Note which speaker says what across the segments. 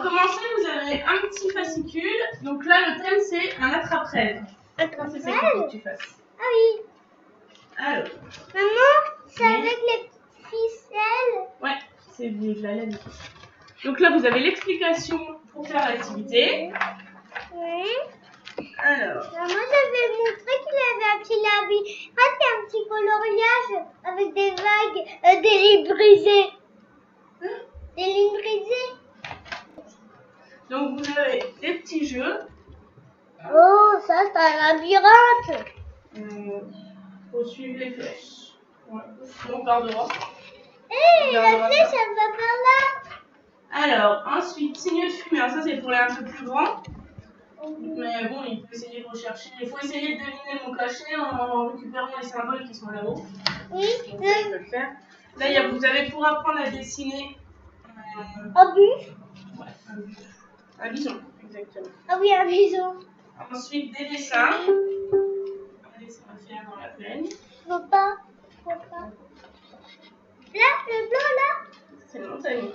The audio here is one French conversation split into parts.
Speaker 1: commencer, vous avez un petit fascicule. Donc là, le thème, c'est un attrape-rêve. C'est ça qu'il faut que tu fasses.
Speaker 2: Ah oui.
Speaker 1: Alors.
Speaker 2: Maman, c'est avec les ficelles.
Speaker 1: Ouais, c'est de la laine. Donc là, vous avez l'explication pour faire l'activité.
Speaker 2: Oui.
Speaker 1: Alors.
Speaker 2: Maman, j'avais montré qu'il avait un petit labyrinthe et un petit coloriage avec des vagues, des lignes brisées. Des lignes brisées.
Speaker 1: Donc vous avez des petits jeux.
Speaker 2: Oh, ça c'est un labyrinthe.
Speaker 1: Faut suivre les flèches. Ouais. On gardera.
Speaker 2: Hé, la flèche, elle va par là.
Speaker 1: Alors, ensuite, signe de fumée. Alors ça, c'est pour les un peu plus grands. Mais bon, il peut essayer de rechercher. Il faut essayer de deviner mon cachet en récupérant les symboles qui sont là-haut.
Speaker 2: Oui.
Speaker 1: Donc ça, il peut le faire. Là, vous avez pour apprendre à dessiner
Speaker 2: Un buffle.
Speaker 1: Ouais, un bison, exactement.
Speaker 2: Ah oui, un bison.
Speaker 1: Ensuite, des dessins. Un dessin à faire dans la plaine.
Speaker 2: Faut pas. Là, le blanc, là.
Speaker 1: C'est le montagne.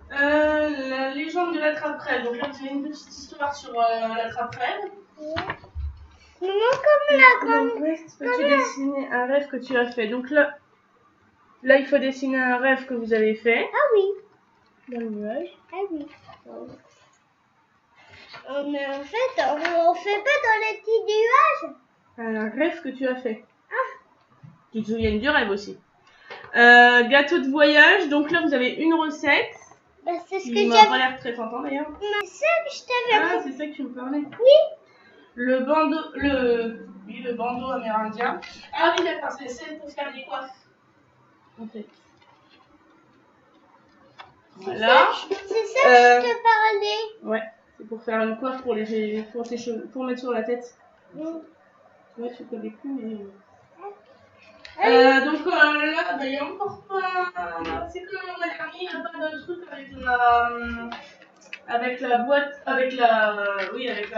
Speaker 1: La légende de l'attrape-rêve. Donc là, vous avez une petite histoire sur l'attrape-rêve.
Speaker 2: Oui. Maman, comme la grande.
Speaker 1: Peux-tu dessiner un rêve que tu as fait? Donc là, il faut dessiner un rêve que vous avez fait.
Speaker 2: Ah oui.
Speaker 1: Dans le nuage.
Speaker 2: Ah oui. Mais en fait, on fait pas dans les petits nuages.
Speaker 1: Un rêve que tu as fait.
Speaker 2: Ah.
Speaker 1: Tu te souviens du rêve aussi. Gâteau de voyage. Donc là, vous avez une recette.
Speaker 2: Bah, c'est ce que
Speaker 1: Il m'a pas l'air très tentant d'ailleurs.
Speaker 2: C'est ça que je t'avais
Speaker 1: Ah, c'est ça que tu me parlais.
Speaker 2: Oui.
Speaker 1: Le bandeau amérindien. Ah oui, d'accord, c'est pour faire des coiffes. En fait. Voilà.
Speaker 2: C'est ça que je te parlais.
Speaker 1: Ouais, c'est pour faire une coiffe pour tes cheveux, pour mettre sur la tête. Ouais, tu connais plus, mais. Donc là, il n'y a encore pas. C'est comme l'an dernier, il n'y a pas de truc avec la boîte, avec la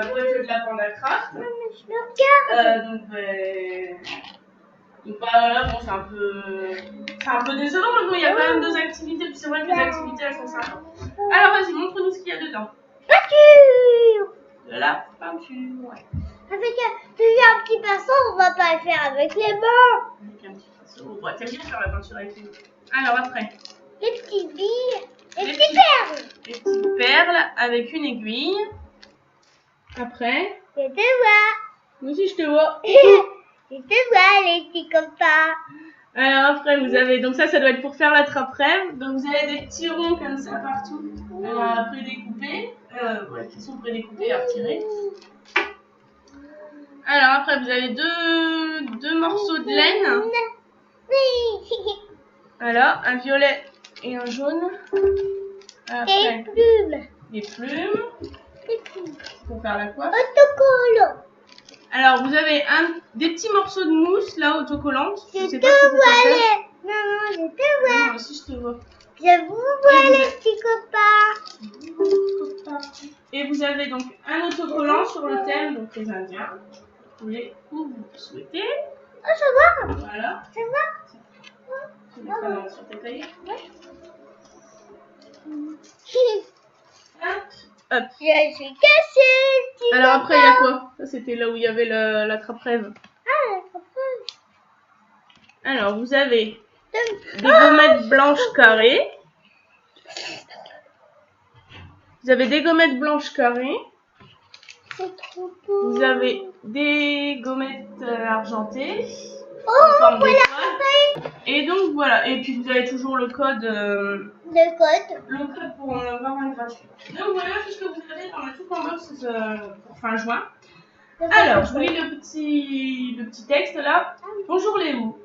Speaker 1: boîte de la Pandacraft.
Speaker 2: Mais je le regarde.
Speaker 1: Donc là, bon, c'est un peu désolant, mais bon, il y a quand même 2 activités, puis c'est vrai que les activités, elles sont sympas. Alors vas-y, montre-nous ce qu'il y a dedans.
Speaker 2: Peinture.
Speaker 1: De la peinture, ouais.
Speaker 2: Avec un petit pinceau, on va pas le faire avec les mains.
Speaker 1: Avec un petit pinceau. Ouais, t'aimes bien faire la peinture avec les mains. Alors après.
Speaker 2: Les petites billes, les petites perles.
Speaker 1: Les petites perles avec une aiguille. Après.
Speaker 2: Je te vois.
Speaker 1: Moi aussi, je te vois.
Speaker 2: Je te vois, les petits copains.
Speaker 1: Alors après, vous avez, donc ça doit être pour faire l'attrape-rêve. Donc vous avez des petits ronds comme ça partout, prédécoupés, qui sont prédécoupés à retirer. Alors après, vous avez deux morceaux de laine.
Speaker 2: Oui.
Speaker 1: Voilà, un violet et un jaune. Après,
Speaker 2: Des plumes.
Speaker 1: Des plumes. Pour faire la coiffe.
Speaker 2: Autocollant.
Speaker 1: Alors vous avez des petits morceaux de mousse là autocollante.
Speaker 2: Je te vois. Maman, je te vois.
Speaker 1: Moi aussi je te vois.
Speaker 2: Je vous vois les petits copains.
Speaker 1: Et vous avez donc un autocollant sur le thème, donc les Indiens. Vous voulez où vous souhaitez.
Speaker 2: Oh, ça va.
Speaker 1: Voilà.
Speaker 2: Ça va.
Speaker 1: Tu mets ça dans sur tes cahiers. Hop.
Speaker 2: Je suis cachée.
Speaker 1: Alors après, il y a quoi? Ça, c'était là où il y avait l'attrape-rêve.
Speaker 2: Ah, l'attrape-rêve.
Speaker 1: Alors, vous avez des gommettes blanches carrées. Vous avez des gommettes blanches carrées.
Speaker 2: C'est trop beau.
Speaker 1: Vous avez des gommettes argentées.
Speaker 2: Oh, voilà.
Speaker 1: Et donc, voilà. Et puis, vous avez toujours le code.
Speaker 2: Le code
Speaker 1: pour en avoir un gratuit. Donc voilà, c'est ce que vous avez dans la tout en box pour fin juin. Alors, je vous lis le petit texte là. Bonjour Léo.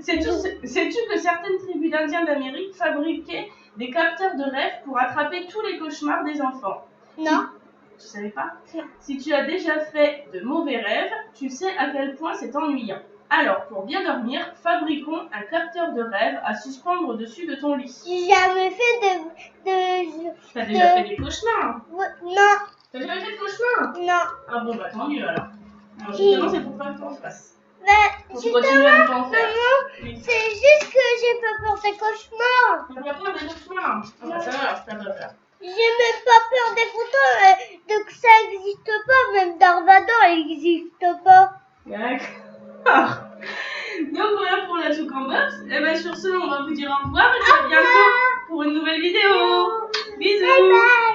Speaker 1: Sais-tu que certaines tribus d'Indiens d'Amérique fabriquaient des capteurs de rêve pour attraper tous les cauchemars des enfants?
Speaker 2: Non.
Speaker 1: Tu savais pas?
Speaker 2: Non.
Speaker 1: Si tu as déjà fait de mauvais rêves, tu sais à quel point c'est ennuyant. Alors, pour bien dormir, fabriquons un capteur de rêve à suspendre au-dessus de ton lit.
Speaker 2: J'ai jamais fait
Speaker 1: T'as déjà fait des cauchemars?
Speaker 2: Non.
Speaker 1: T'as jamais fait de cauchemars?
Speaker 2: Non.
Speaker 1: Ah bon, bah tant mieux alors. Alors justement, c'est pour pas que t'en fasses.
Speaker 2: Bah,
Speaker 1: Faut que tu continues à ne pas en faire.
Speaker 2: Maman,
Speaker 1: Oui.
Speaker 2: c'est juste que j'ai pas peur des cauchemars.
Speaker 1: T'as pas peur des cauchemars? Ah bah ça va, t'as pas peur.
Speaker 2: J'ai même pas peur des photos, donc ça existe pas, même Darvador il existe pas.
Speaker 1: D'accord. Donc voilà pour la soucoupe box. Et bien sur ce, on va vous dire au revoir et à bientôt pour une nouvelle vidéo. Bisous.
Speaker 2: Bye bye.